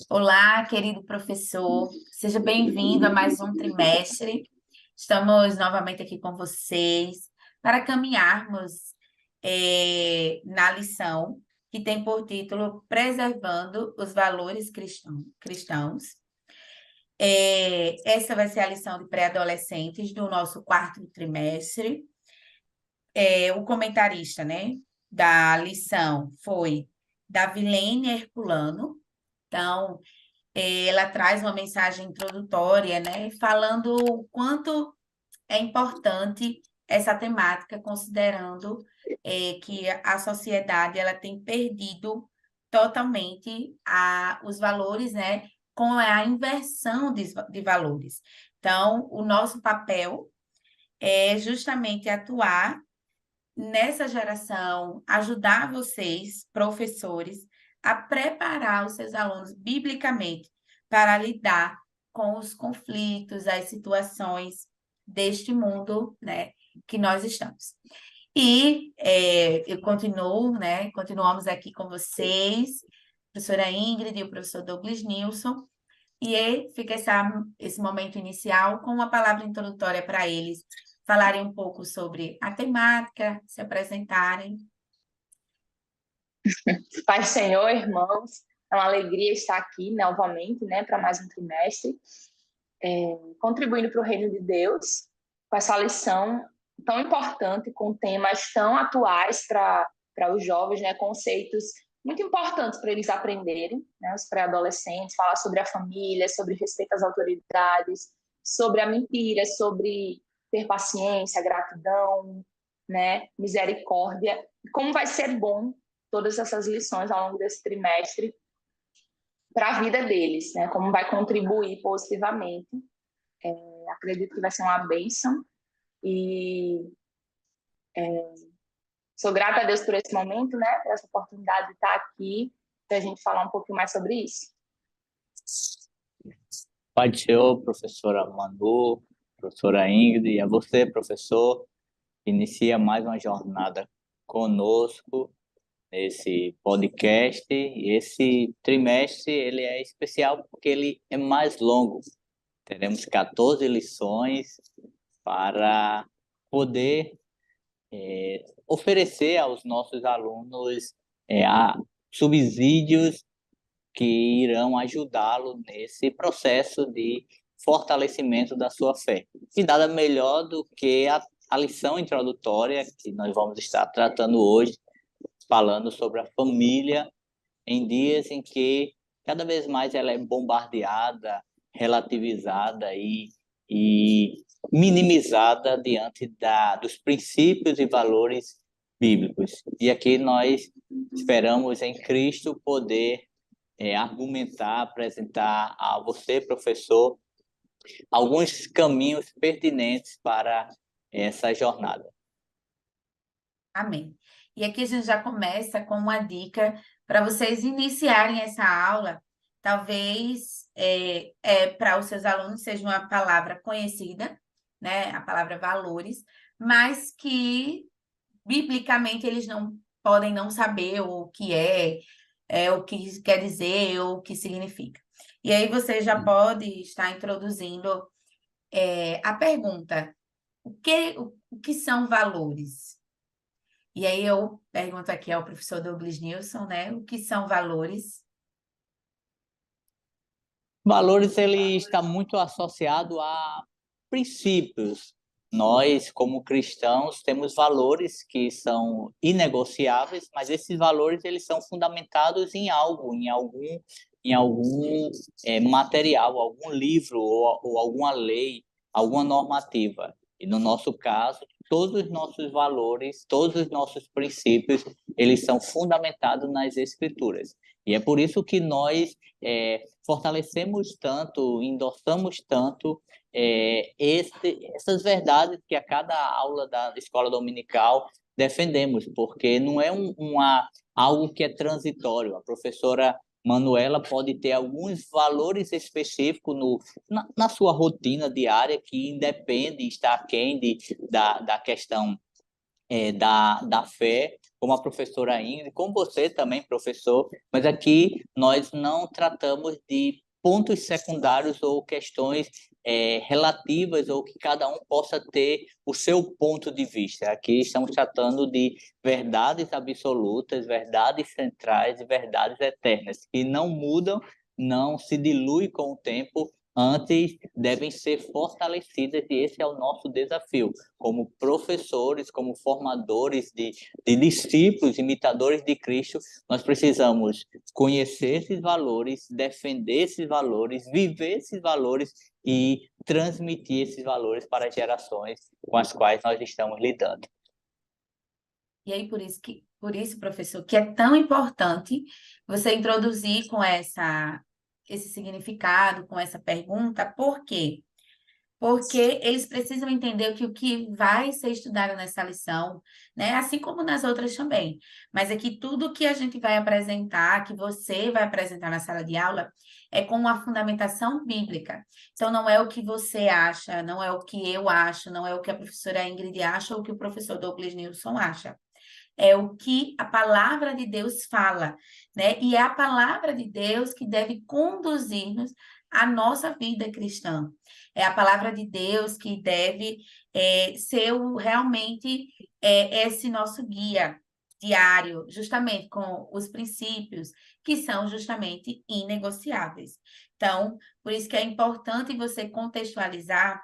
Olá, querido professor, seja bem-vindo a mais um trimestre. Estamos novamente aqui com vocês para caminharmos na lição que tem por título Preservando os Valores Cristãos. Essa vai ser a lição de pré-adolescentes do nosso quarto trimestre. O comentarista, né, da lição foi Davilene Herculano. Então, ela traz uma mensagem introdutória, né, falando o quanto é importante essa temática, considerando que a sociedade ela tem perdido totalmente os valores, né, com a inversão de valores. Então, o nosso papel é justamente atuar nessa geração, ajudar vocês, professores, a preparar os seus alunos biblicamente para lidar com os conflitos, as situações deste mundo, né, que nós estamos. E eu continuo, né, continuamos aqui com vocês, professora Ingrid e o professor Douglas Nilson, e aí fica esse momento inicial com uma palavra introdutória para eles falarem um pouco sobre a temática, se apresentarem. Pai Senhor, irmãos, é uma alegria estar aqui novamente, né, para mais um trimestre, contribuindo para o reino de Deus, com essa lição tão importante, com temas tão atuais para os jovens, né, conceitos muito importantes para eles aprenderem, né, os pré-adolescentes, falar sobre a família, sobre respeito às autoridades, sobre a mentira, sobre ter paciência, gratidão, né, misericórdia, como vai ser bom todas essas lições ao longo desse trimestre para a vida deles, né? Como vai contribuir positivamente. Acredito que vai ser uma bênção e sou grata a Deus por esse momento, né? Por essa oportunidade de estar aqui para a gente falar um pouquinho mais sobre isso. Pai do Senhor, professora Manu, professora Ingrid, e a você, professor, inicia mais uma jornada conosco nesse podcast. E esse trimestre ele é especial porque ele é mais longo. Teremos 14 lições para poder oferecer aos nossos alunos subsídios que irão ajudá-lo nesse processo de fortalecimento da sua fé. E nada melhor do que a lição introdutória que nós vamos estar tratando hoje, falando sobre a família em dias em que cada vez mais ela é bombardeada, relativizada e minimizada diante dos princípios e valores bíblicos. E aqui nós esperamos em Cristo poder argumentar, apresentar a você, professor, alguns caminhos pertinentes para essa jornada. Amém. E aqui a gente já começa com uma dica para vocês iniciarem essa aula. Talvez para os seus alunos seja uma palavra conhecida, né? A palavra valores, mas que biblicamente eles não podem não saber o que o que quer dizer ou o que significa. E aí você já pode estar introduzindo a pergunta: o que são valores? E aí eu pergunto aqui ao professor Douglas Nilson, né? O que são valores? Valores, ele está muito associado a princípios. Nós, como cristãos, temos valores que são inegociáveis, mas esses valores eles são fundamentados em algo, em algum material, algum livro ou alguma lei, alguma normativa. E no nosso caso, todos os nossos valores, todos os nossos princípios, eles são fundamentados nas Escrituras. E é por isso que nós fortalecemos tanto, endossamos tanto essas verdades que a cada aula da escola dominical defendemos, porque não é algo que é transitório. A professora Manuela pode ter alguns valores específicos na sua rotina diária que independe, está aquém da questão da fé, como a professora Ingrid, como você também, professor, mas aqui nós não tratamos de pontos secundários ou questões relativas ou que cada um possa ter o seu ponto de vista. Aqui estamos tratando de verdades absolutas, verdades centrais e verdades eternas, que não mudam, não se diluem com o tempo, antes devem ser fortalecidas, e esse é o nosso desafio, como professores, como formadores de discípulos, imitadores de Cristo. Nós precisamos conhecer esses valores, defender esses valores, viver esses valores e transmitir esses valores para as gerações com as quais nós estamos lidando. E aí, por isso, professor, que é tão importante você introduzir com esse significado, com essa pergunta, por quê? Porque eles precisam entender que o que vai ser estudado nessa lição, né, assim como nas outras também, mas é que tudo que a gente vai apresentar, que você vai apresentar na sala de aula, é com uma fundamentação bíblica. Então, não é o que você acha, não é o que eu acho, não é o que a professora Ingrid acha ou o que o professor Douglas Nilson acha. É o que a palavra de Deus fala, né? E é a palavra de Deus que deve conduzir-nos à nossa vida cristã. É a palavra de Deus que deve ser realmente esse nosso guia diário, justamente com os princípios que são justamente inegociáveis. Então, por isso que é importante você contextualizar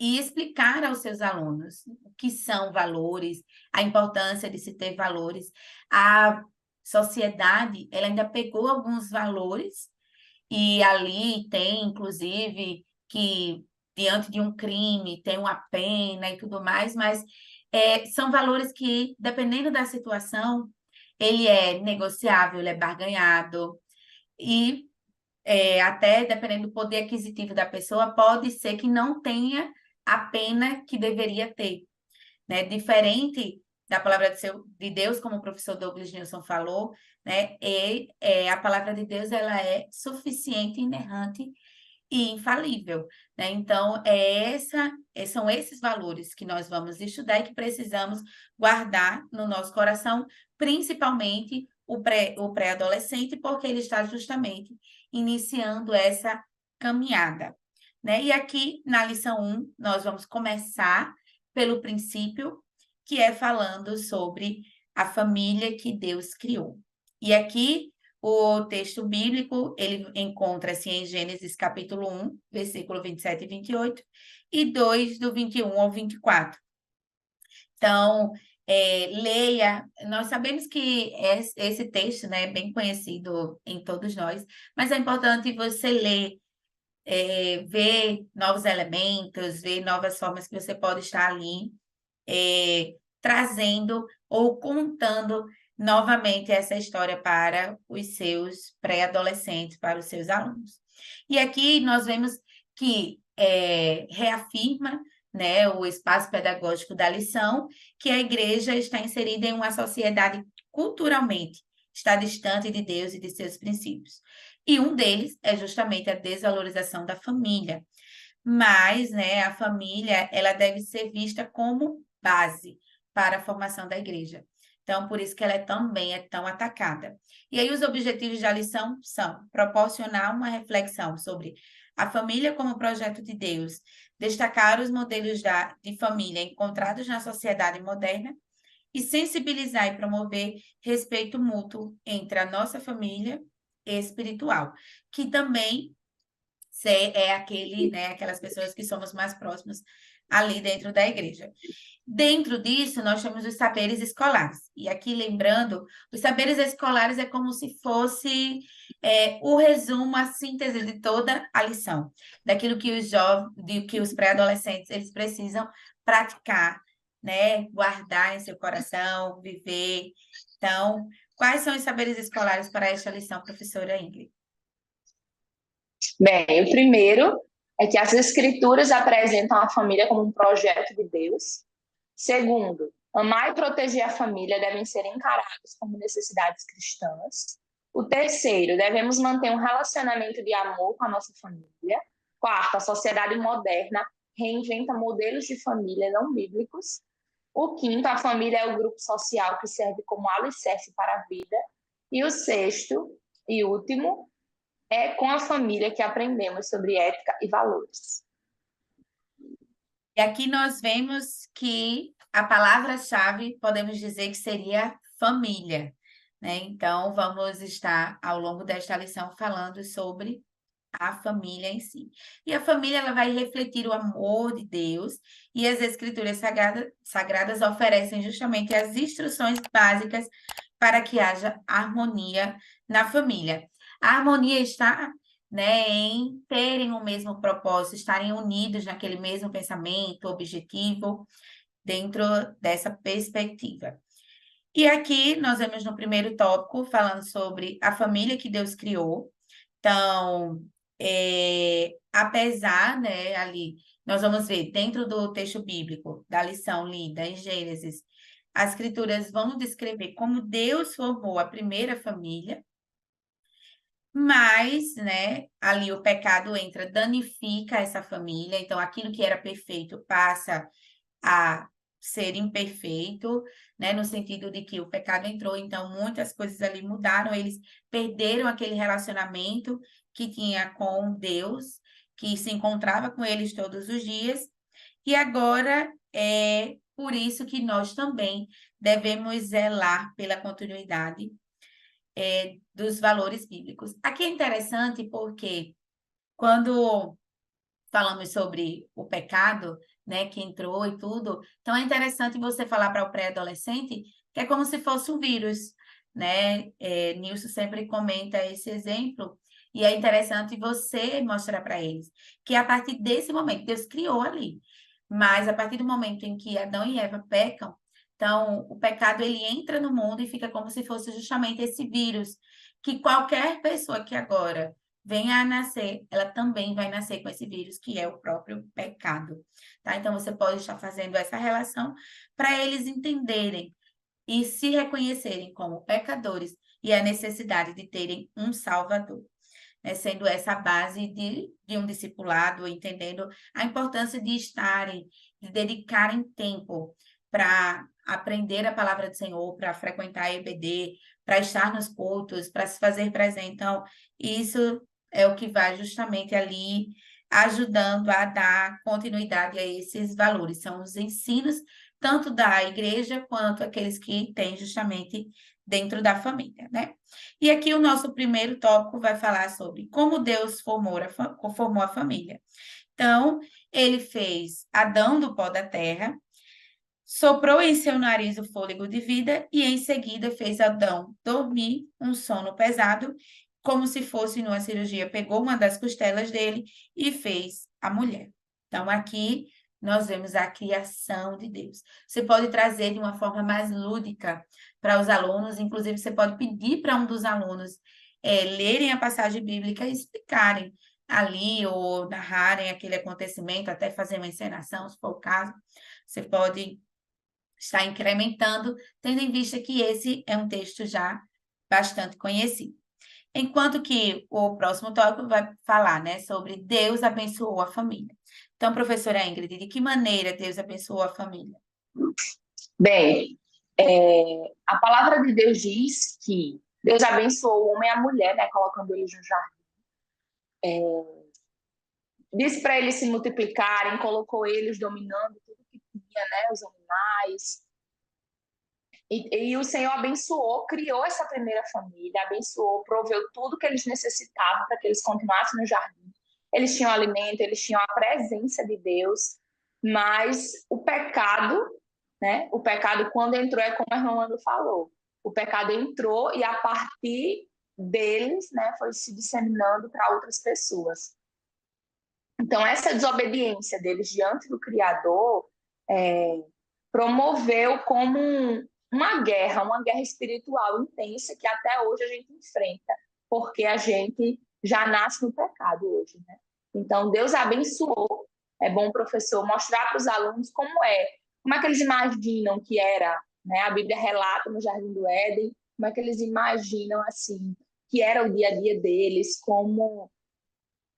e explicar aos seus alunos o que são valores, a importância de se ter valores. A sociedade, ela ainda pegou alguns valores e ali tem, inclusive, que diante de um crime tem uma pena e tudo mais, mas são valores que, dependendo da situação, ele é negociável, ele é barganhado e até dependendo do poder aquisitivo da pessoa, pode ser que não tenha a pena que deveria ter, né? Diferente da palavra de Deus, como o professor Douglas Nilson falou, né? A palavra de Deus, ela é suficiente, inerrante e infalível, né? Então, são esses valores que nós vamos estudar e que precisamos guardar no nosso coração, principalmente o pré-adolescente, porque ele está justamente iniciando essa caminhada, né? E aqui, na lição 1, nós vamos começar pelo princípio, que é falando sobre a família que Deus criou. E aqui, o texto bíblico, ele encontra-se em Gênesis capítulo 1, versículo 27 e 28, e 2, do 21 ao 24. Então, leia. Nós sabemos que esse texto, né, é bem conhecido em todos nós, mas é importante você ler, ver novos elementos, ver novas formas que você pode estar ali trazendo ou contando novamente essa história para os seus pré-adolescentes, para os seus alunos. E aqui nós vemos que reafirma, né, o espaço pedagógico da lição, que a igreja está inserida em uma sociedade culturalmente está distante de Deus e de seus princípios. E um deles é justamente a desvalorização da família. Mas, né, a família, ela deve ser vista como base para a formação da igreja. Então, por isso que ela também é tão atacada. E aí, os objetivos da lição são proporcionar uma reflexão sobre a família como projeto de Deus, destacar os modelos de família encontrados na sociedade moderna e sensibilizar e promover respeito mútuo entre a nossa família espiritual, que também aquelas pessoas que somos mais próximas ali dentro da igreja. Dentro disso, nós temos os saberes escolares. E aqui, lembrando, os saberes escolares é como se fosse o resumo, a síntese de toda a lição, daquilo que os jovens, que os pré-adolescentes, eles precisam praticar, né? Guardar em seu coração, viver. Então, quais são os saberes escolares para esta lição, professora Ingrid? Bem, o primeiro é que as escrituras apresentam a família como um projeto de Deus. Segundo, amar e proteger a família devem ser encarados como necessidades cristãs. O terceiro, devemos manter um relacionamento de amor com a nossa família. Quarto, a sociedade moderna reinventa modelos de família não bíblicos. O quinto, a família é o grupo social que serve como alicerce para a vida. E o sexto e último, é com a família que aprendemos sobre ética e valores. E aqui nós vemos que a palavra-chave, podemos dizer que seria família, né? Então, vamos estar, ao longo desta lição, falando sobre a família em si. E a família, ela vai refletir o amor de Deus, e as Escrituras sagradas oferecem justamente as instruções básicas para que haja harmonia na família. A harmonia está, né, em terem o mesmo propósito, estarem unidos naquele mesmo pensamento, objetivo, dentro dessa perspectiva. E aqui nós vemos no primeiro tópico falando sobre a família que Deus criou. Então, apesar, né, ali, nós vamos ver dentro do texto bíblico, da lição lida em Gênesis, as escrituras vão descrever como Deus formou a primeira família, mas, né, ali o pecado entra, danifica essa família, então aquilo que era perfeito passa a ser imperfeito, né, no sentido de que o pecado entrou, então muitas coisas ali mudaram, eles perderam aquele relacionamento que tinha com Deus, que se encontrava com eles todos os dias, e agora é por isso que nós também devemos zelar pela continuidade dos valores bíblicos. Aqui é interessante porque quando falamos sobre o pecado, né, que entrou e tudo, então é interessante você falar para o pré-adolescente que é como se fosse um vírus, né? Nilson sempre comenta esse exemplo, e é interessante você mostrar para eles que a partir desse momento, Deus criou ali, mas a partir do momento em que Adão e Eva pecam, então o pecado ele entra no mundo e fica como se fosse justamente esse vírus, que qualquer pessoa que agora venha a nascer, ela também vai nascer com esse vírus, que é o próprio pecado, tá? Então, você pode estar fazendo essa relação para eles entenderem e se reconhecerem como pecadores e a necessidade de terem um Salvador, né? Sendo essa a base de um discipulado, entendendo a importância de estarem, de dedicarem tempo para aprender a palavra do Senhor, para frequentar a EBD, para estar nos cultos, para se fazer presente. Então, isso é o que vai justamente ali ajudando a dar continuidade a esses valores. São os ensinos, tanto da igreja quanto aqueles que têm justamente dentro da família, né? E aqui o nosso primeiro tópico vai falar sobre como Deus formou a família. Então, ele fez Adão do pó da terra, soprou em seu nariz o fôlego de vida e em seguida fez Adão dormir um sono pesado, como se fosse numa cirurgia, pegou uma das costelas dele e fez a mulher. Então, aqui nós vemos a criação de Deus. Você pode trazer de uma forma mais lúdica para os alunos, inclusive você pode pedir para um dos alunos lerem a passagem bíblica e explicarem ali ou narrarem aquele acontecimento, até fazer uma encenação, se for o caso. Você pode estar incrementando, tendo em vista que esse é um texto já bastante conhecido. Enquanto que o próximo tópico vai falar, né, sobre Deus abençoou a família. Então, professora Ingrid, de que maneira Deus abençoou a família? Bem, a palavra de Deus diz que Deus abençoou o homem e a mulher, né, colocando eles no jardim. Disse para eles se multiplicarem, colocou eles dominando tudo que tinha, né, os animais. E o Senhor abençoou, criou essa primeira família, abençoou, proveu tudo que eles necessitavam para que eles continuassem no jardim. Eles tinham alimento, eles tinham a presença de Deus, mas o pecado, né? O pecado, quando entrou, é como a irmã Manu falou. O pecado entrou e a partir deles, né, foi se disseminando para outras pessoas. Então, essa desobediência deles diante do Criador promoveu como uma guerra espiritual intensa que até hoje a gente enfrenta, porque a gente já nasce no pecado hoje, né? Então, Deus abençoou. É bom o professor mostrar para os alunos como é que eles imaginam que era, né? A Bíblia relata no Jardim do Éden, como é que eles imaginam, assim, que era o dia a dia deles, como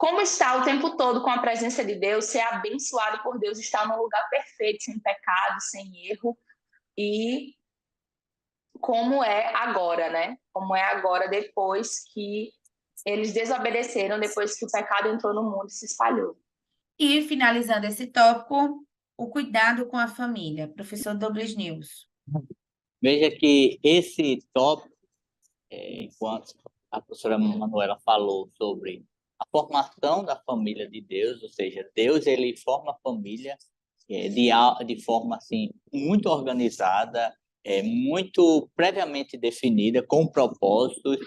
como estar o tempo todo com a presença de Deus, ser abençoado por Deus, estar num lugar perfeito, sem pecado, sem erro, e como é agora, né? Como é agora, depois que eles desobedeceram, depois que o pecado entrou no mundo e se espalhou. E, finalizando esse tópico, o cuidado com a família. Professor Douglas News. Veja que esse tópico, enquanto a professora Manuela falou sobre a formação da família de Deus, ou seja, Deus ele forma a família de forma assim muito organizada, muito previamente definida, com propósitos.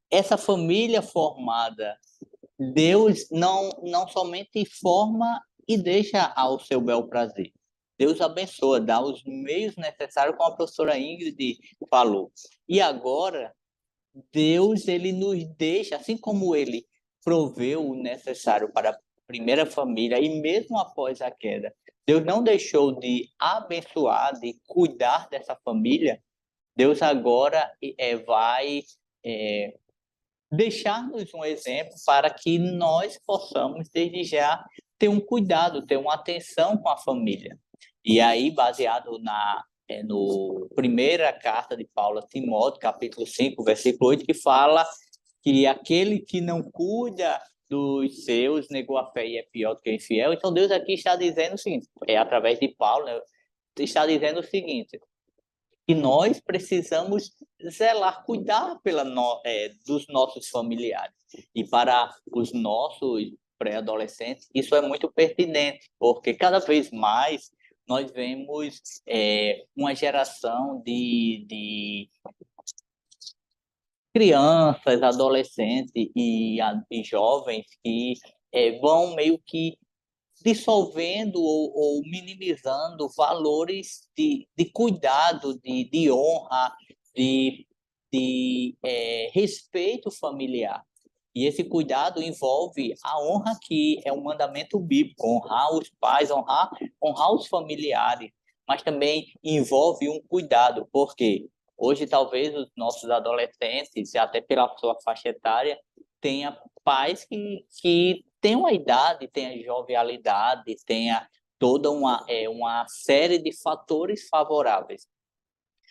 Essa família formada, Deus não somente forma e deixa ao seu bel prazer. Deus abençoa, dá os meios necessários, como a professora Ingrid falou. E agora, Deus ele nos deixa, assim como ele proveu o necessário para a primeira família, e mesmo após a queda, Deus não deixou de abençoar, de cuidar dessa família. Deus agora vai deixar-nos um exemplo para que nós possamos, desde já, ter um cuidado, ter uma atenção com a família. E aí, baseado no primeira carta de Paulo a Timóteo, capítulo 5, versículo 8, que fala que aquele que não cuida dos seus negou a fé e é pior do que infiel. Então, Deus aqui está dizendo o seguinte, através de Paulo, né, está dizendo o seguinte, que nós precisamos zelar, cuidar dos nossos familiares. E para os nossos pré-adolescentes, isso é muito pertinente, porque cada vez mais nós vemos uma geração de crianças, adolescentes e jovens que vão meio que dissolvendo ou minimizando valores de cuidado, de honra, de respeito familiar. E esse cuidado envolve a honra, que é um mandamento bíblico, honrar os pais, honrar os familiares, mas também envolve um cuidado, porque hoje talvez os nossos adolescentes, até pela sua faixa etária, tenha pais que tenham a idade, tenha a jovialidade, tenha toda uma série de fatores favoráveis.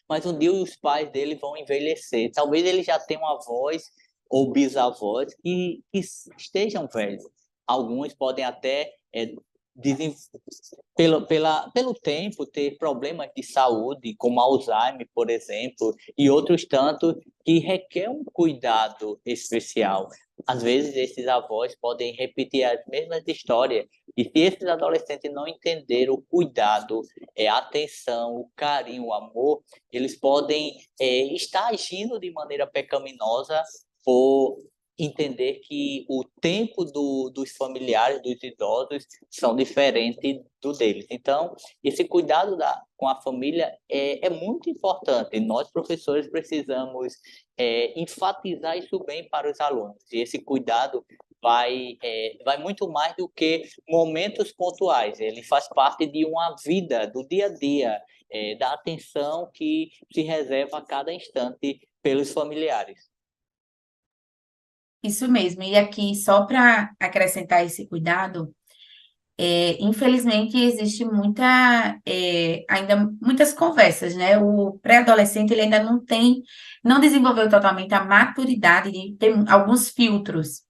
Mas um dia os pais dele vão envelhecer. Talvez ele já tenha uma voz ou bisavós que estejam velhos. Alguns podem até, pelo tempo, ter problemas de saúde, como Alzheimer, por exemplo, e outros tantos que requer um cuidado especial. Às vezes, esses avós podem repetir as mesmas histórias, e se esses adolescentes não entenderem o cuidado, a atenção, o carinho, o amor, eles podem estar agindo de maneira pecaminosa por entender que o tempo dos familiares, dos idosos, são diferentes do deles. Então, esse cuidado com a família é muito importante. Nós, professores, precisamos enfatizar isso bem para os alunos. E esse cuidado vai muito mais do que momentos pontuais. Ele faz parte de uma vida, do dia a dia, da atenção que se reserva a cada instante pelos familiares. Isso mesmo. E aqui, só para acrescentar esse cuidado, infelizmente existe ainda muitas conversas, né? O pré-adolescente ele ainda não desenvolveu totalmente a maturidade de ter alguns filtros.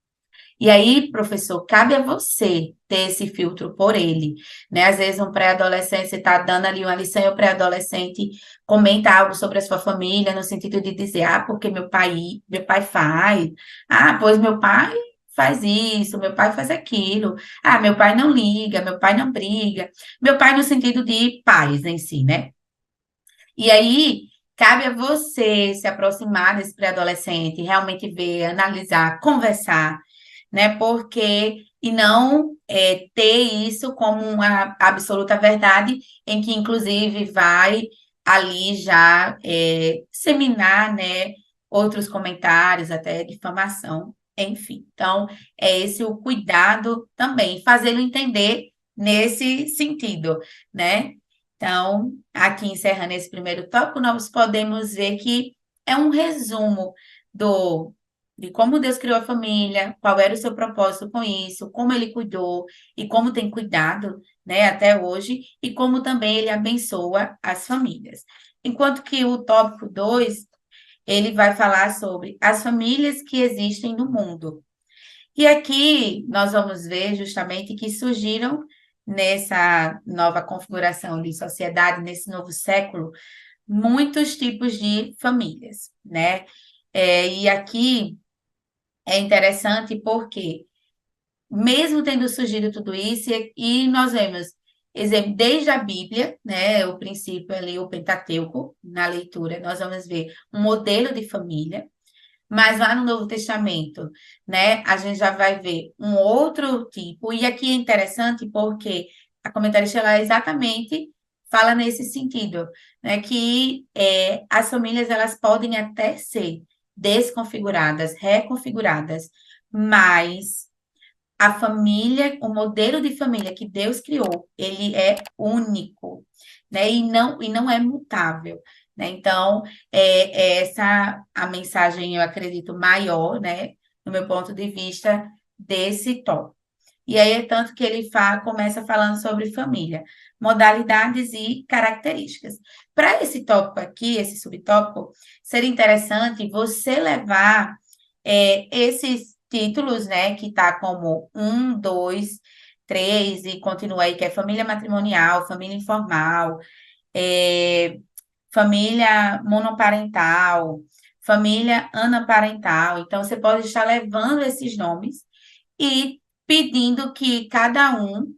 E aí, professor, cabe a você ter esse filtro por ele, né? Às vezes um pré-adolescente, você está dando ali uma lição e o pré-adolescente comenta algo sobre a sua família, no sentido de dizer, porque meu pai faz, pois meu pai faz isso, meu pai faz aquilo, meu pai não liga, meu pai não briga, meu pai no sentido de pais em si, né? E aí, cabe a você se aproximar desse pré-adolescente, realmente ver, analisar, conversar, né? E não ter isso como uma absoluta verdade, em que, inclusive, vai ali já disseminar, né, outros comentários, até difamação, enfim. Então, é esse o cuidado também, fazê-lo entender nesse sentido, né? Então, aqui encerrando esse primeiro tópico, nós podemos ver que é um resumo de como Deus criou a família, qual era o seu propósito com isso, como ele cuidou e como tem cuidado, né, até hoje, e como também ele abençoa as famílias. Enquanto que o tópico 2 ele vai falar sobre as famílias que existem no mundo. E aqui nós vamos ver justamente que surgiram nessa nova configuração de sociedade, nesse novo século, muitos tipos de famílias, né? E aqui é interessante porque, mesmo tendo surgido tudo isso, e nós vemos, exemplo, desde a Bíblia, né, o princípio ali, o Pentateuco, na leitura, nós vamos ver um modelo de família, mas lá no Novo Testamento, né, a gente já vai ver um outro tipo, e aqui é interessante porque a comentarista ela exatamente fala nesse sentido, né, que as famílias elas podem até ser desconfiguradas, reconfiguradas, mas a família, o modelo de família que Deus criou, ele é único, né? E não é mutável, né? Então, é essa a mensagem, eu acredito, maior, né? No meu ponto de vista, desse tópico. E aí é tanto que ele começa falando sobre família, modalidades e características. Para esse tópico aqui, esse subtópico, seria interessante você levar esses títulos, né, que tá como 1, 2, 3 e continua aí, que é família matrimonial, família informal, é, família monoparental, família anaparental. Então, você pode estar levando esses nomes e pedindo que cada um,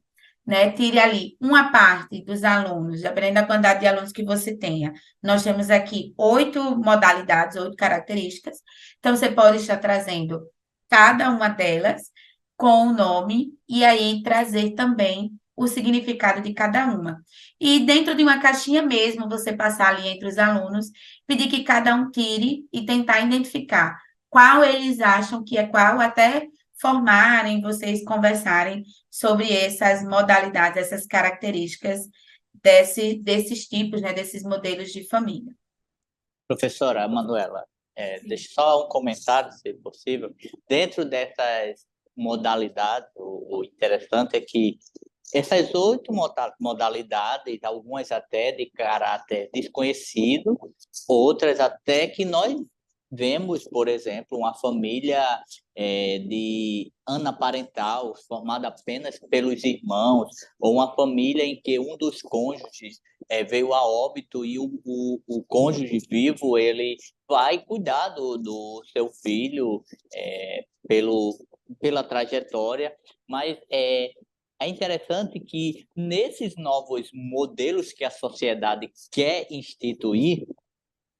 né, tire ali uma parte dos alunos, dependendo da quantidade de alunos que você tenha. Nós temos aqui 8 modalidades, 8 características. Então, você pode estar trazendo cada uma delas com o nome e aí trazer também o significado de cada uma. E dentro de uma caixinha mesmo, você passar ali entre os alunos, pedir que cada um tire e tentar identificar qual eles acham que é qual, até formarem, vocês conversarem sobre essas modalidades, essas características desses tipos, né, desses modelos de família. Professora Manuela, deixa só um comentário, se possível. Dentro dessas modalidades, o interessante é que essas 8 modalidades, algumas até de caráter desconhecido, outras até que nós vemos, por exemplo, uma família de anaparental, formada apenas pelos irmãos, ou uma família em que um dos cônjuges veio a óbito e o cônjuge vivo ele vai cuidar do seu filho pela trajetória, mas é interessante que nesses novos modelos que a sociedade quer instituir,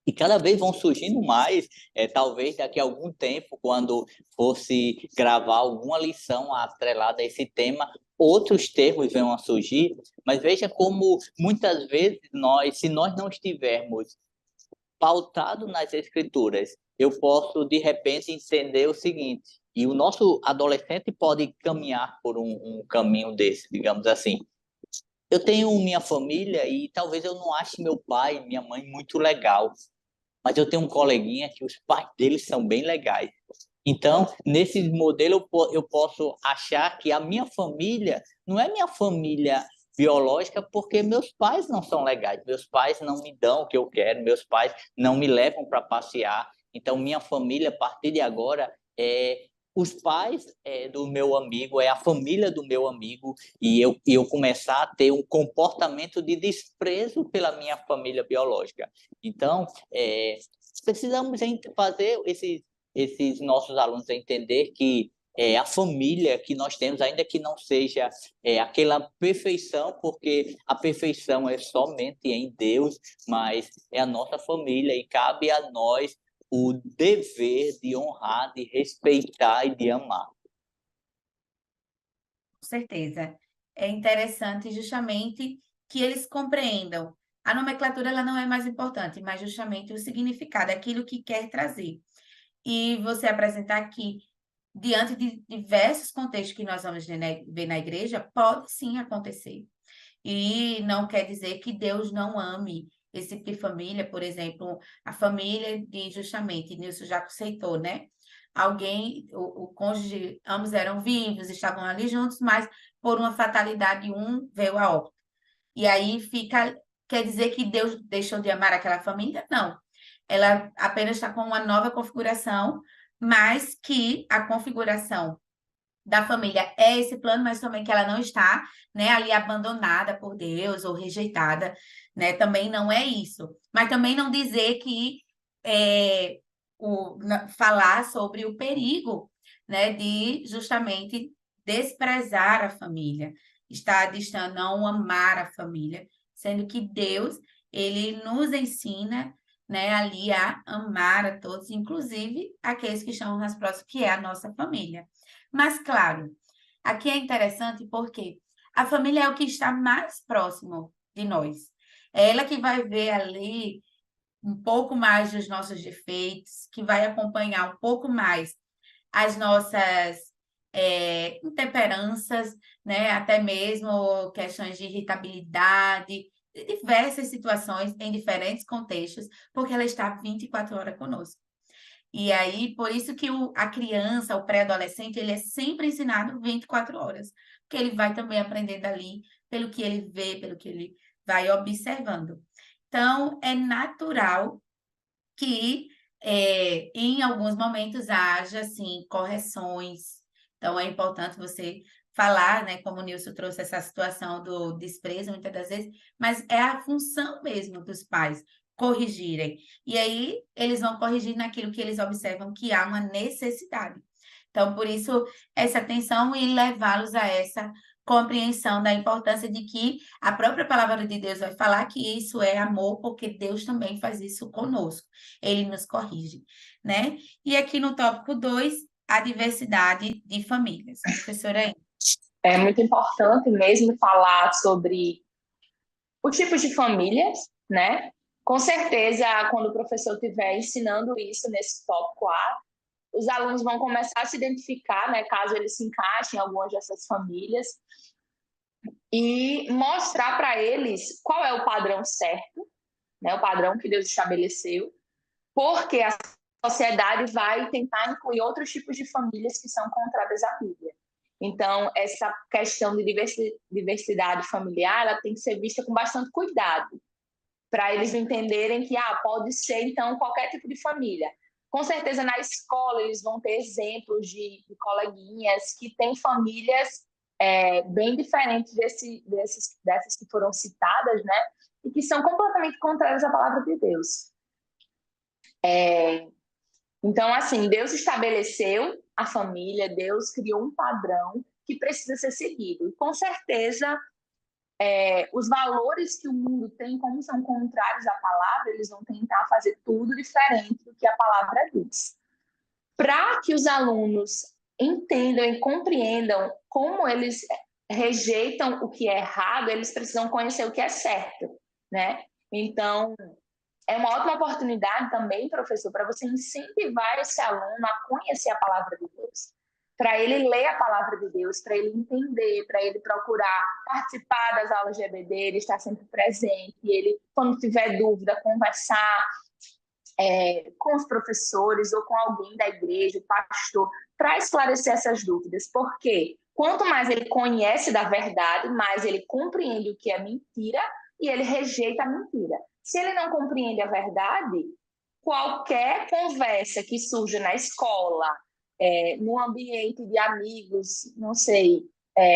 e cada vez vão surgindo mais, talvez daqui a algum tempo, quando fosse gravar alguma lição atrelada a esse tema, outros termos venham a surgir, mas veja como muitas vezes se nós não estivermos pautado nas escrituras, eu posso de repente entender o seguinte, e o nosso adolescente pode caminhar por um caminho desse, digamos assim. Eu tenho minha família e talvez eu não ache meu pai e minha mãe muito legal, mas eu tenho um coleguinha que os pais deles são bem legais. Então, nesse modelo, eu posso achar que a minha família não é minha família biológica porque meus pais não são legais, meus pais não me dão o que eu quero, meus pais não me levam para passear. Então, minha família, a partir de agora, os pais do meu amigo, é a família do meu amigo, e eu começar a ter um comportamento de desprezo pela minha família biológica. Então, precisamos fazer esses nossos alunos entender que a família que nós temos, ainda que não seja aquela perfeição, porque a perfeição é somente em Deus, mas é a nossa família e cabe a nós o dever de honrar, de respeitar e de amar. Com certeza. É interessante justamente que eles compreendam. A nomenclatura ela não é mais importante, mas justamente o significado, aquilo que quer trazer. E você apresentar aqui, diante de diversos contextos que nós vamos ver na igreja, pode sim acontecer. E não quer dizer que Deus não ame esse tipo de família, por exemplo, a família de justamente, Nilson já aceitou, né? alguém, o cônjuge, ambos eram vivos, estavam ali juntos, mas por uma fatalidade um veio a óbito. E aí fica, quer dizer que Deus deixou de amar aquela família? Não. Ela apenas está com uma nova configuração, mas que a configuração da família é esse plano, mas também que ela não está, né, ali abandonada por Deus ou rejeitada, né? Também não é isso. Mas também não dizer que falar sobre o perigo, né, de justamente desprezar a família, estar distante, não amar a família, sendo que Deus, ele nos ensina, né, ali a amar a todos, inclusive aqueles que estão mais próximos, que é a nossa família. Mas, claro, aqui é interessante porque a família é o que está mais próximo de nós. É ela que vai ver ali um pouco mais dos nossos defeitos, que vai acompanhar um pouco mais as nossas intemperanças, né? Até mesmo questões de irritabilidade, de diversas situações em diferentes contextos, porque ela está 24 horas conosco. E aí, por isso que a criança, o pré-adolescente, ele é sempre ensinado 24 horas, porque ele vai também aprender dali, pelo que ele vê, pelo que ele vai observando. Então, é natural que em alguns momentos haja, assim, correções. Então, é importante você falar, né, como o Nilson trouxe essa situação do desprezo, muitas das vezes, mas é a função mesmo dos pais corrigirem. E aí, eles vão corrigir naquilo que eles observam que há uma necessidade. Então, por isso, essa atenção e levá-los a essa compreensão da importância de que a própria palavra de Deus vai falar que isso é amor, porque Deus também faz isso conosco. Ele nos corrige, né? E aqui no tópico 2, a diversidade de famílias. Professora, É muito importante mesmo falar sobre os tipos de famílias, né? Com certeza, quando o professor estiver ensinando isso nesse tópico A, os alunos vão começar a se identificar, né, caso eles se encaixem em algumas dessas famílias, e mostrar para eles qual é o padrão certo, né, o padrão que Deus estabeleceu, porque a sociedade vai tentar incluir outros tipos de famílias que são contrárias à Bíblia. Então, essa questão de diversidade familiar, ela tem que ser vista com bastante cuidado, para eles entenderem que pode ser, então, qualquer tipo de família. Com certeza, na escola, eles vão ter exemplos de coleguinhas que têm famílias bem diferentes dessas que foram citadas, né? E que são completamente contrárias à palavra de Deus. Então, assim, Deus estabeleceu a família, Deus criou um padrão que precisa ser seguido. E, com certeza, os valores que o mundo tem, como são contrários à palavra, eles vão tentar fazer tudo diferente do que a palavra diz. Para que os alunos entendam e compreendam como eles rejeitam o que é errado, eles precisam conhecer o que é certo, né? Então, é uma ótima oportunidade também, professor, para você incentivar esse aluno a conhecer a palavra de Deus, para ele ler a palavra de Deus, para ele entender, para ele procurar participar das aulas de EBD, ele estar sempre presente, ele, quando tiver dúvida, conversar com os professores ou com alguém da igreja, o pastor, para esclarecer essas dúvidas. Porque quanto mais ele conhece da verdade, mais ele compreende o que é mentira e ele rejeita a mentira. Se ele não compreende a verdade, qualquer conversa que surja na escola, no ambiente de amigos, não sei,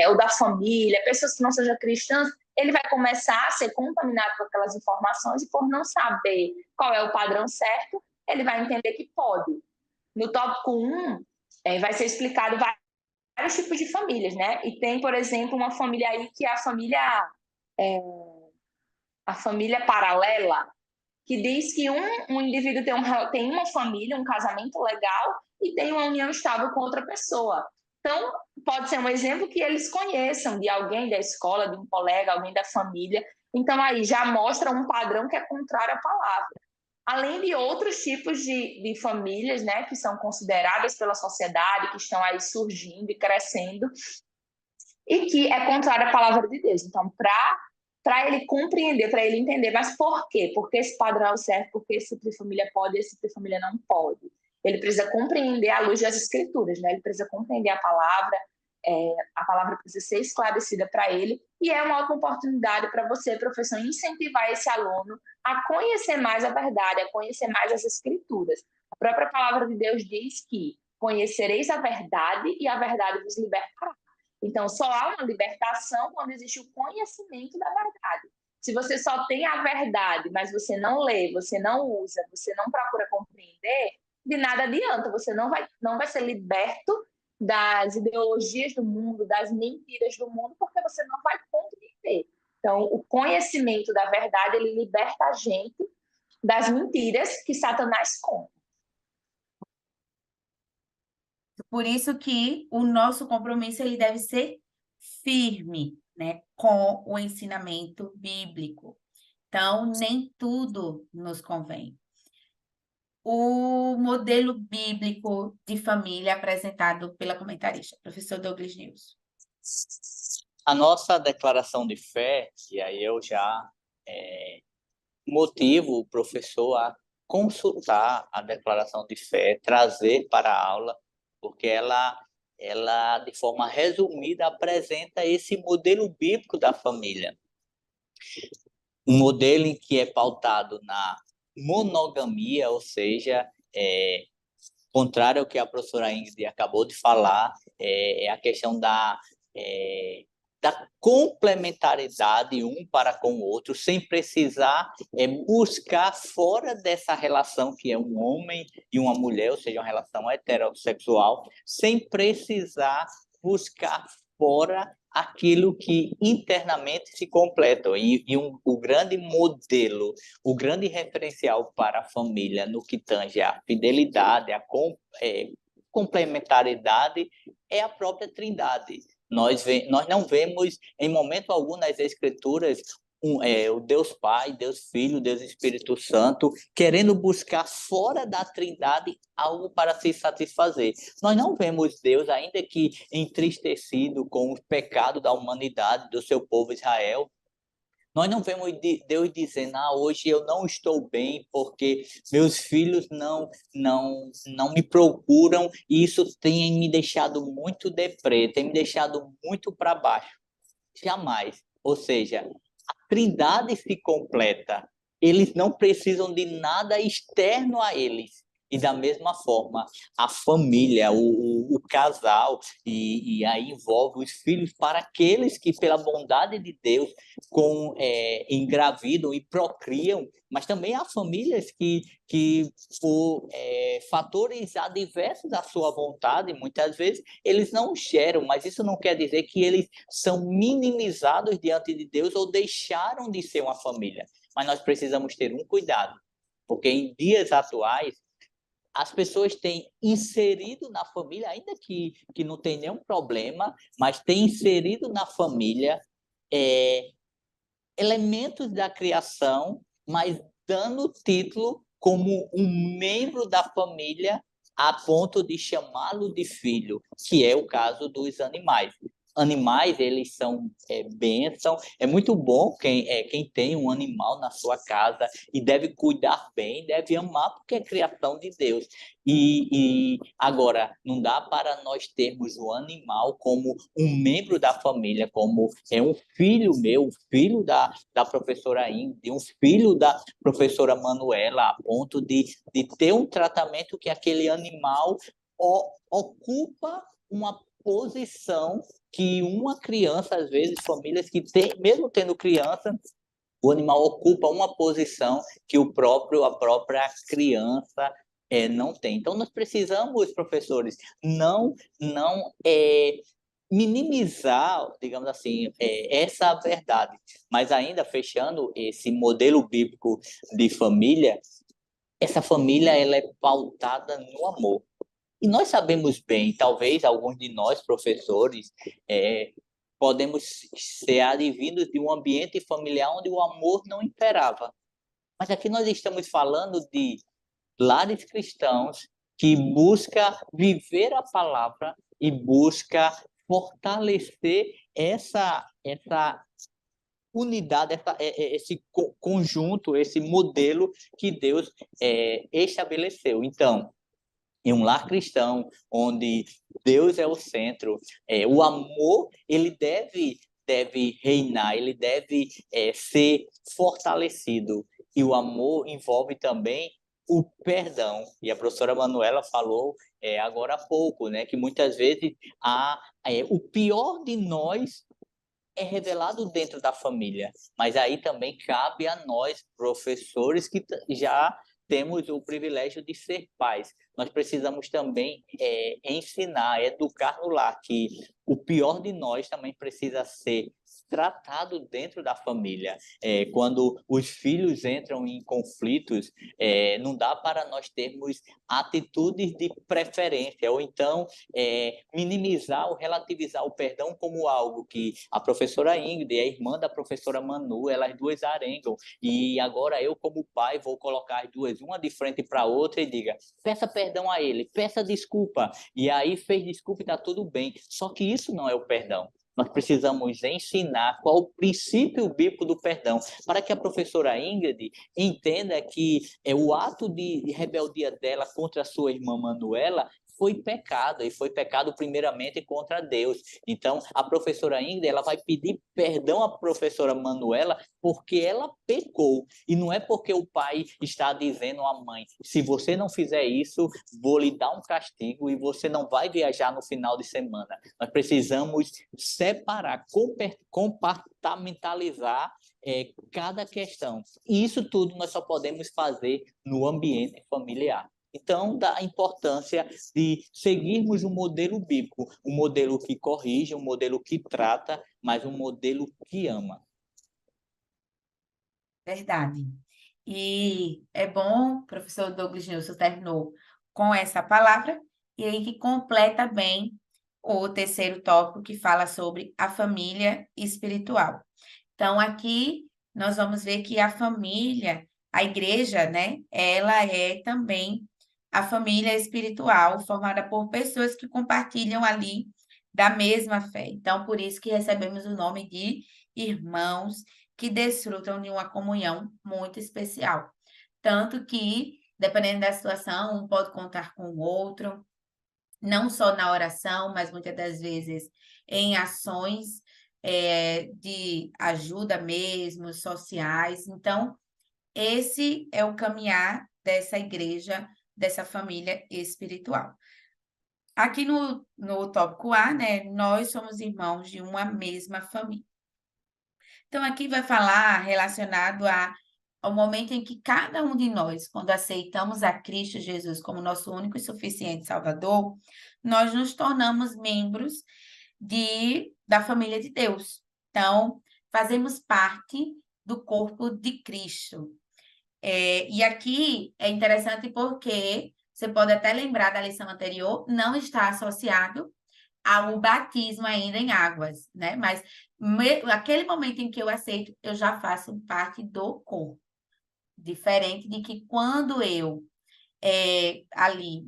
ou da família, pessoas que não sejam cristãs, ele vai começar a ser contaminado por aquelas informações e por não saber qual é o padrão certo, ele vai entender que pode. No tópico 1, vai ser explicado vários tipos de famílias, né? E tem, por exemplo, uma família aí que é a família paralela, que diz que um indivíduo tem uma família, um casamento legal e tem uma união estável com outra pessoa. Então, pode ser um exemplo que eles conheçam de alguém da escola, de um colega, alguém da família. Então, aí já mostra um padrão que é contrário à palavra. Além de outros tipos de famílias, né, que são consideradas pela sociedade, que estão aí surgindo e crescendo, e que é contrário à palavra de Deus. Então, para ele compreender, para ele entender, mas por quê? Porque esse padrão é o certo, porque esse tipo de família pode, esse tipo de família não pode. ele precisa compreender à luz das Escrituras, né? Ele precisa compreender a palavra precisa ser esclarecida para ele, e é uma ótima oportunidade para você, professor, incentivar esse aluno a conhecer mais a verdade, a conhecer mais as Escrituras. A própria palavra de Deus diz que conhecereis a verdade e a verdade vos libertará. Então, só há uma libertação quando existe o conhecimento da verdade. Se você só tem a verdade, mas você não lê, você não usa, você não procura compreender, de nada adianta, você não vai ser liberto das ideologias do mundo, das mentiras do mundo, porque você não vai compreender. Então, o conhecimento da verdade, ele liberta a gente das mentiras que Satanás conta. Por isso que o nosso compromisso ele deve ser firme, né, com o ensinamento bíblico. Então, nem tudo nos convém. O modelo bíblico de família apresentado pela comentarista, professor Douglas News. A nossa declaração de fé, e aí eu já motivo o professor a consultar a declaração de fé, trazer para a aula, porque ela de forma resumida, apresenta esse modelo bíblico da família. Um modelo em que é pautado na monogamia, ou seja, contrário ao que a professora Ingrid acabou de falar, é a questão da complementaridade um para com o outro, sem precisar buscar fora dessa relação que é um homem e uma mulher, ou seja, uma relação heterossexual, sem precisar buscar fora aquilo que internamente se completam. O grande modelo, o grande referencial para a família no que tange a fidelidade, a complementaridade, é a própria Trindade. Nós não vemos em momento algum nas Escrituras o Deus Pai, Deus Filho, Deus Espírito Santo, querendo buscar fora da Trindade algo para se satisfazer. Nós não vemos Deus, ainda que entristecido com o pecado da humanidade, do seu povo Israel, nós não vemos Deus dizendo, hoje eu não estou bem porque meus filhos não me procuram e isso tem me deixado muito deprê, tem me deixado muito para baixo. Jamais. Ou seja, a Trindade se completa. Eles não precisam de nada externo a eles. E da mesma forma, a família, o casal, e aí envolve os filhos para aqueles que, pela bondade de Deus, engravidam e procriam, mas também há famílias que por fatores adversos à sua vontade, muitas vezes, eles não geram, mas isso não quer dizer que eles são minimizados diante de Deus ou deixaram de ser uma família. Mas nós precisamos ter um cuidado, porque em dias atuais, as pessoas têm inserido na família, ainda que não tem nenhum problema, mas têm inserido na família elementos da criação, mas dando título como um membro da família a ponto de chamá-lo de filho, que é o caso dos animais. Animais, eles são bênção. É muito bom quem tem um animal na sua casa e deve cuidar bem, deve amar, porque é criação de Deus. E agora, não dá para nós termos o animal como um membro da família, como um filho meu, um filho da professora Ingrid, um filho da professora Manuela, a ponto de ter um tratamento que aquele animal ocupa uma posição que uma criança, às vezes, famílias que mesmo tendo criança, o animal ocupa uma posição que a própria criança não tem. Então, nós precisamos, professores, não minimizar, digamos assim, essa verdade. Mas ainda fechando esse modelo bíblico de família, essa família ela é pautada no amor. E nós sabemos bem, talvez alguns de nós, professores, podemos ser advindos de um ambiente familiar onde o amor não imperava. Mas aqui nós estamos falando de lares cristãos que busca viver a palavra e busca fortalecer essa unidade, esse conjunto, esse modelo que Deus estabeleceu. Então, em um lar cristão, onde Deus é o centro, o amor, ele deve reinar, ele deve ser fortalecido. E o amor envolve também o perdão. E a professora Manuela falou agora há pouco, né, que muitas vezes o pior de nós é revelado dentro da família, mas aí também cabe a nós, professores, que já temos o privilégio de ser pais. Nós precisamos também ensinar, educar no lar, que o pior de nós também precisa ser tratado dentro da família. Quando os filhos entram em conflitos, não dá para nós termos atitudes de preferência, ou então minimizar ou relativizar o perdão como algo que a professora Ingrid e a irmã da professora Manu, elas duas arengam, e agora eu, como pai, vou colocar as duas, uma de frente para a outra, e diga, peça perdão a ele, peça desculpa, e aí fez desculpa e está tudo bem. Só que isso não é o perdão. Nós precisamos ensinar qual o princípio bíblico do perdão, para que a professora Ingrid entenda que o ato de rebeldia dela contra a sua irmã Manuela foi pecado, e foi pecado primeiramente contra Deus. Então, a professora Ingrid, ela vai pedir perdão à professora Manuela porque ela pecou. E não é porque o pai está dizendo à mãe, se você não fizer isso, vou lhe dar um castigo e você não vai viajar no final de semana. Nós precisamos separar, compartimentalizar cada questão. E isso tudo nós só podemos fazer no ambiente familiar. Então, da importância de seguirmos um modelo bíblico, um modelo que corrige, um modelo que trata, mas um modelo que ama. Verdade. E é bom, o professor Douglas Nilson terminou com essa palavra, e aí que completa bem o terceiro tópico, que fala sobre a família espiritual. Então, aqui nós vamos ver que a família, a igreja, né, ela é também a família espiritual, formada por pessoas que compartilham ali da mesma fé. Então, por isso que recebemos o nome de irmãos que desfrutam de uma comunhão muito especial. Tanto que, dependendo da situação, um pode contar com o outro, não só na oração, mas muitas das vezes em ações de ajuda mesmo, sociais. Então, esse é o caminhar dessa igreja, dessa família espiritual. Aqui no tópico A, né, nós somos irmãos de uma mesma família. Então, aqui vai falar relacionado ao momento em que cada um de nós, quando aceitamos a Cristo Jesus como nosso único e suficiente Salvador, nós nos tornamos membros da família de Deus. Então, fazemos parte do corpo de Cristo. E aqui é interessante porque você pode até lembrar da lição anterior, não está associado ao batismo ainda em águas, né? Mas aquele momento em que eu aceito, eu já faço parte do corpo. Diferente de que quando eu ali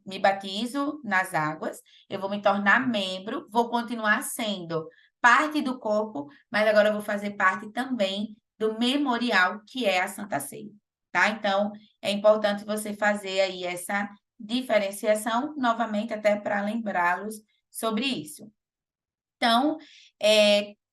me batizo nas águas, eu vou me tornar membro, vou continuar sendo parte do corpo, mas agora eu vou fazer parte também do memorial, que é a Santa Ceia, tá? Então, é importante você fazer aí essa diferenciação, novamente, até para lembrá-los sobre isso. Então,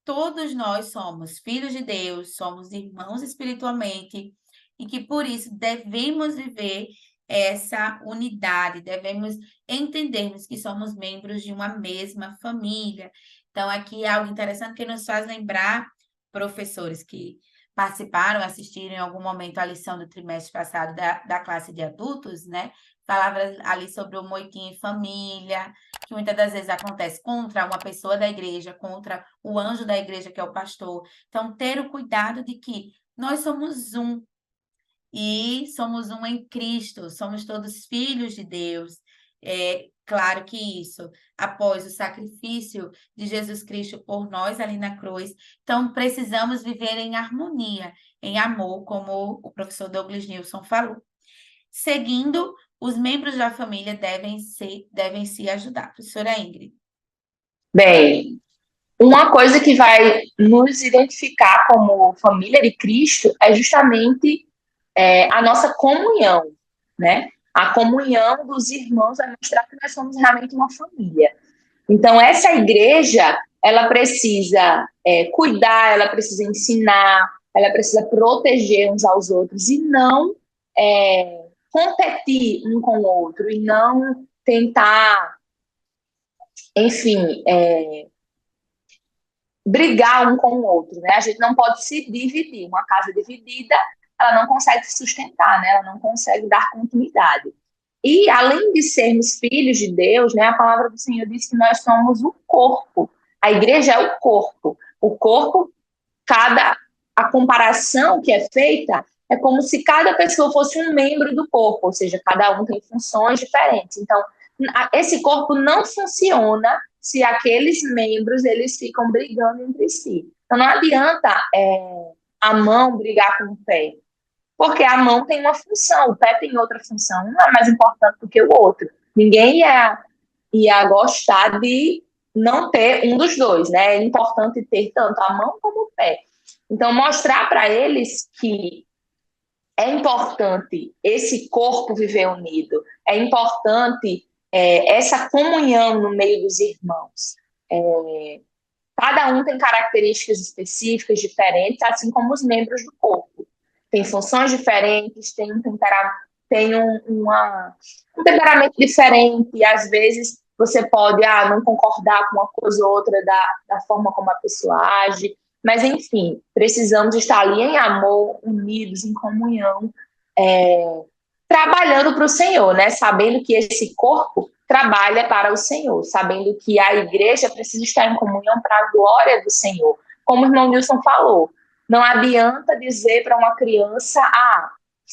todos nós somos filhos de Deus, somos irmãos espiritualmente, e que por isso devemos viver essa unidade, devemos entendermos que somos membros de uma mesma família. Então, aqui é algo interessante que nos faz lembrar, professores que participaram, assistiram em algum momento a lição do trimestre passado da classe de adultos, né? Falava ali sobre o moitinho em família, que muitas das vezes acontece contra uma pessoa da igreja, contra o anjo da igreja, que é o pastor. Então, ter o cuidado de que nós somos um, e somos um em Cristo, somos todos filhos de Deus. É claro que isso, após o sacrifício de Jesus Cristo por nós ali na cruz, então precisamos viver em harmonia, em amor, como o professor Douglas Nilson falou. Seguindo, os membros da família devem se ajudar. Professora Ingrid. Bem, uma coisa que vai nos identificar como família de Cristo é justamente a nossa comunhão, né? A comunhão dos irmãos vai mostrar que nós somos realmente uma família. Então, essa igreja, ela precisa cuidar, ela precisa ensinar, ela precisa proteger uns aos outros e não competir um com o outro e não tentar, enfim, brigar um com o outro, né? A gente não pode se dividir. Uma casa dividida, ela não consegue se sustentar, né? Ela não consegue dar continuidade. E, além de sermos filhos de Deus, né, a palavra do Senhor diz que nós somos o corpo. A igreja é o corpo. O corpo, a comparação que é feita é como se cada pessoa fosse um membro do corpo, ou seja, cada um tem funções diferentes. Então, esse corpo não funciona se aqueles membros eles ficam brigando entre si. Então, não adianta a mão brigar com o pé, porque a mão tem uma função, o pé tem outra função, um é mais importante do que o outro. Ninguém ia gostar de não ter um dos dois, né? É importante ter tanto a mão como o pé. Então, mostrar para eles que é importante esse corpo viver unido, é importante essa comunhão no meio dos irmãos. Cada um tem características específicas, diferentes, assim como os membros do corpo. Tem funções diferentes, tem um temperamento diferente, e às vezes você pode não concordar com uma coisa ou outra da forma como a pessoa age, mas enfim, precisamos estar ali em amor, unidos, em comunhão, trabalhando para o Senhor, né? Sabendo que esse corpo trabalha para o Senhor, sabendo que a igreja precisa estar em comunhão para a glória do Senhor. Como o irmão Nilson falou, não adianta dizer para uma criança,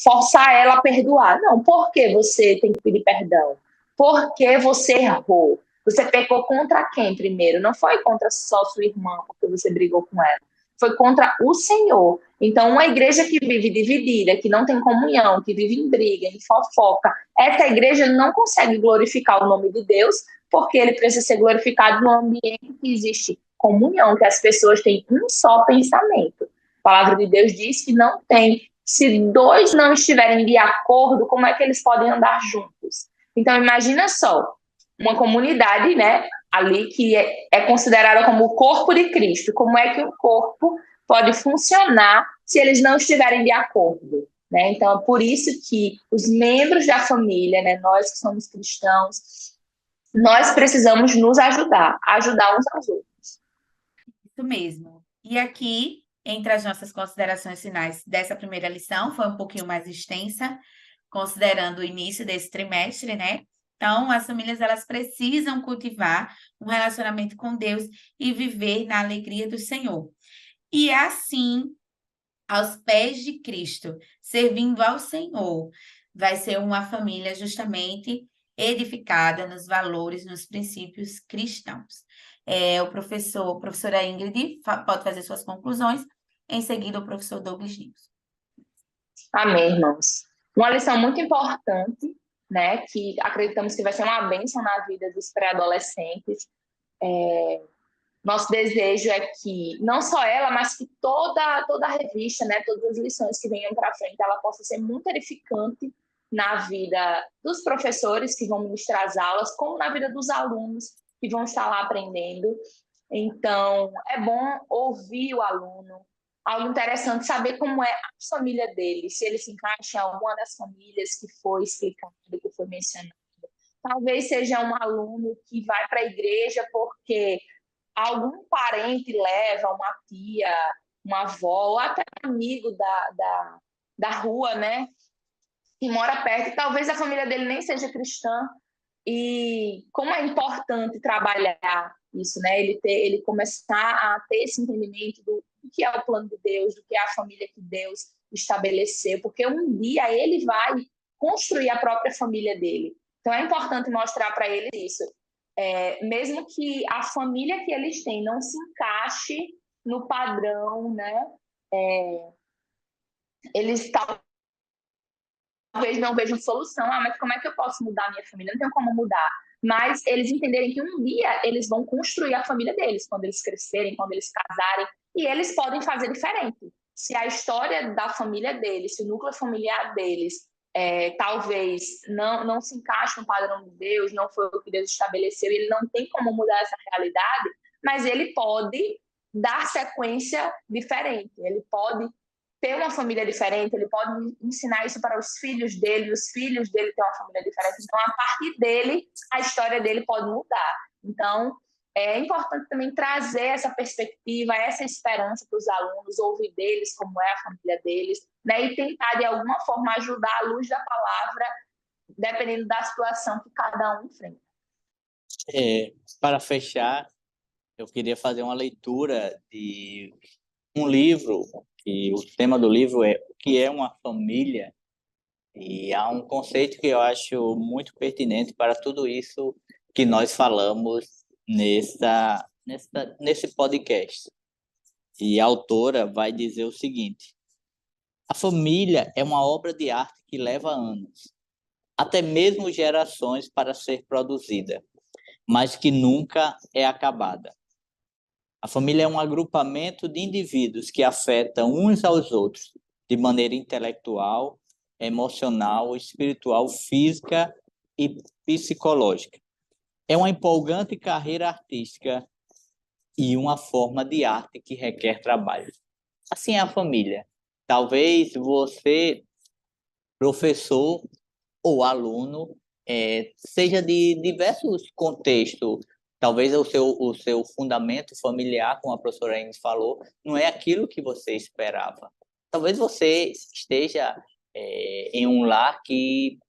forçar ela a perdoar. Não, por que você tem que pedir perdão? Porque você errou. Você pecou contra quem primeiro? Não foi contra só sua irmã, porque você brigou com ela. Foi contra o Senhor. Então, uma igreja que vive dividida, que não tem comunhão, que vive em briga, em fofoca, essa igreja não consegue glorificar o nome de Deus, porque ele precisa ser glorificado no ambiente que existe comunhão, que as pessoas têm um só pensamento. A palavra de Deus diz que não tem. Se dois não estiverem de acordo, como é que eles podem andar juntos? Então, imagina só, uma comunidade, né, ali que é considerada como o corpo de Cristo. Como é que o corpo pode funcionar se eles não estiverem de acordo? Né? Então, é por isso que os membros da família, né, nós que somos cristãos, nós precisamos nos ajudar uns aos outros. Isso mesmo. E aqui, entre as nossas considerações finais dessa primeira lição, foi um pouquinho mais extensa, considerando o início desse trimestre, né? Então, as famílias, elas precisam cultivar um relacionamento com Deus e viver na alegria do Senhor. E assim, aos pés de Cristo, servindo ao Senhor, vai ser uma família justamente edificada nos valores, nos princípios cristãos. A professora Ingrid pode fazer suas conclusões, em seguida o professor Douglas News. Amém, irmãos. Uma lição muito importante, né, que acreditamos que vai ser uma bênção na vida dos pré-adolescentes. Nosso desejo é que não só ela, mas que toda a revista, né, todas as lições que venham para frente, ela possa ser muito edificante na vida dos professores que vão ministrar as aulas, como na vida dos alunos que vão estar lá aprendendo. Então, é bom ouvir o aluno. Algo interessante saber como é a família dele, se ele se encaixa em alguma das famílias que foi explicado, que foi mencionado. Talvez seja um aluno que vai para a igreja porque algum parente leva, uma tia, uma avó, ou até um amigo da rua, né, que mora perto, e talvez a família dele nem seja cristã, e como é importante trabalhar isso, né, ele começar a ter esse entendimento do que é o plano de Deus, do que é a família que Deus estabeleceu, porque um dia ele vai construir a própria família dele. Então é importante mostrar para ele isso. Mesmo que a família que eles têm não se encaixe no padrão, né? Eles talvez não vejam solução. Mas como é que eu posso mudar a minha família? Não tenho como mudar. Mas eles entenderem que um dia eles vão construir a família deles, quando eles crescerem, quando eles casarem, e eles podem fazer diferente. Se a história da família deles, se o núcleo familiar deles talvez não se encaixe no padrão de Deus, não foi o que Deus estabeleceu, ele não tem como mudar essa realidade, mas ele pode dar sequência diferente, ele pode ter uma família diferente, ele pode ensinar isso para os filhos dele ter uma família diferente, então a partir dele, a história dele pode mudar. Então, é importante também trazer essa perspectiva, essa esperança para os alunos, ouvir deles como é a família deles, né? E tentar, de alguma forma, ajudar à luz da palavra, dependendo da situação que cada um enfrenta. Para fechar, eu queria fazer uma leitura de um livro, e o tema do livro é o que é uma família, e há um conceito que eu acho muito pertinente para tudo isso que nós falamos nesse podcast. E a autora vai dizer o seguinte: a família é uma obra de arte que leva anos, até mesmo gerações para ser produzida, mas que nunca é acabada. A família é um agrupamento de indivíduos que afetam uns aos outros de maneira intelectual, emocional, espiritual, física e psicológica. É uma empolgante carreira artística e uma forma de arte que requer trabalho. Assim é a família. Talvez você, professor ou aluno, seja de diversos contextos. Talvez o seu fundamento familiar, como a professora Inês falou, não é aquilo que você esperava. Talvez você esteja em um lar que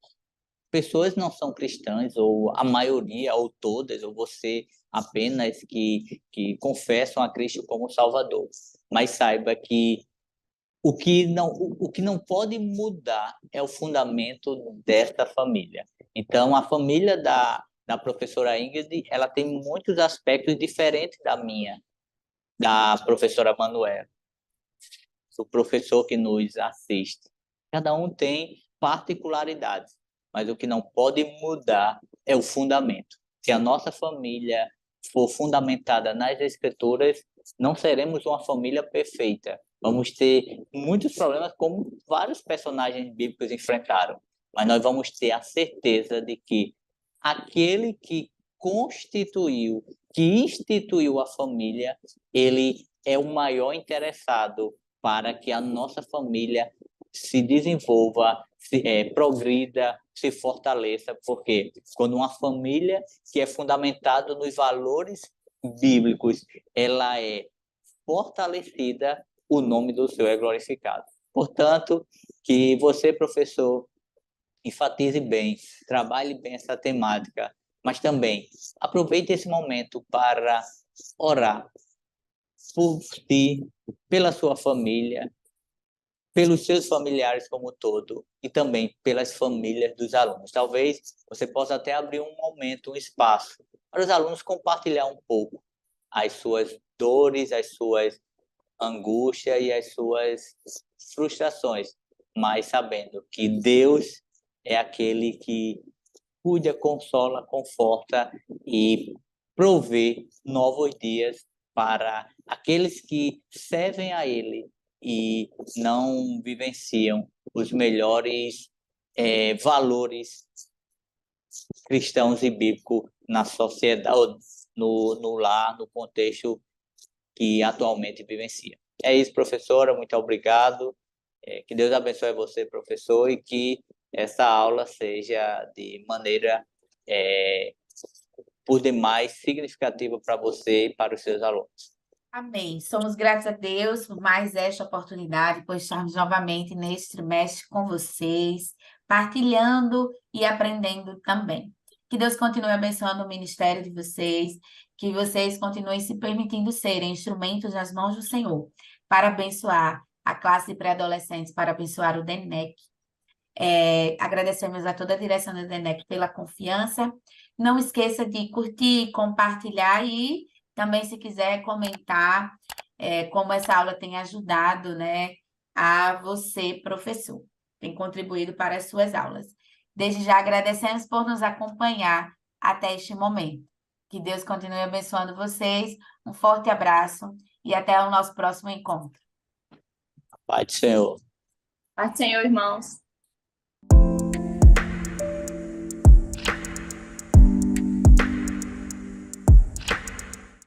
pessoas não são cristãs, ou a maioria, ou todas, ou você apenas que confessam a Cristo como Salvador. Mas saiba que o que não pode mudar é o fundamento desta família. Então, a família da professora Ingrid, ela tem muitos aspectos diferentes da professora Manuela, do professor que nos assiste. Cada um tem particularidades, mas o que não pode mudar é o fundamento. Se a nossa família for fundamentada nas Escrituras, não seremos uma família perfeita. Vamos ter muitos problemas, como vários personagens bíblicos enfrentaram, mas nós vamos ter a certeza de que aquele que instituiu a família, ele é o maior interessado para que a nossa família se desenvolva, progrida, se fortaleça, porque quando uma família que é fundamentada nos valores bíblicos, ela é fortalecida, o nome do Senhor é glorificado. Portanto, que você, professor, enfatize bem, trabalhe bem essa temática, mas também aproveite esse momento para orar por ti, pela sua família, pelos seus familiares como um todo e também pelas famílias dos alunos. Talvez você possa até abrir um momento, um espaço para os alunos compartilhar um pouco as suas dores, as suas angústias e as suas frustrações, mas sabendo que Deus é aquele que cuida, consola, conforta e provê novos dias para aqueles que servem a Ele e não vivenciam os melhores valores cristãos e bíblicos na sociedade, no lar, no contexto que atualmente vivencia. É isso, professora, muito obrigado. Que Deus abençoe você, professor, e que essa aula seja de maneira, por demais, significativa para você e para os seus alunos. Amém. Somos gratos a Deus por mais esta oportunidade, por estarmos novamente neste trimestre com vocês, partilhando e aprendendo também. Que Deus continue abençoando o ministério de vocês, que vocês continuem se permitindo serem instrumentos nas mãos do Senhor para abençoar a classe de pré-adolescentes, para abençoar o DENEC. Agradecemos a toda a direção do DENEC pela confiança. Não esqueça de curtir, compartilhar e também, se quiser, comentar como essa aula tem ajudado, né, a você, professor, tem contribuído para as suas aulas. Desde já agradecemos por nos acompanhar até este momento. Que Deus continue abençoando vocês. Um forte abraço e até o nosso próximo encontro. Pai do Senhor. Pai do Senhor, irmãos.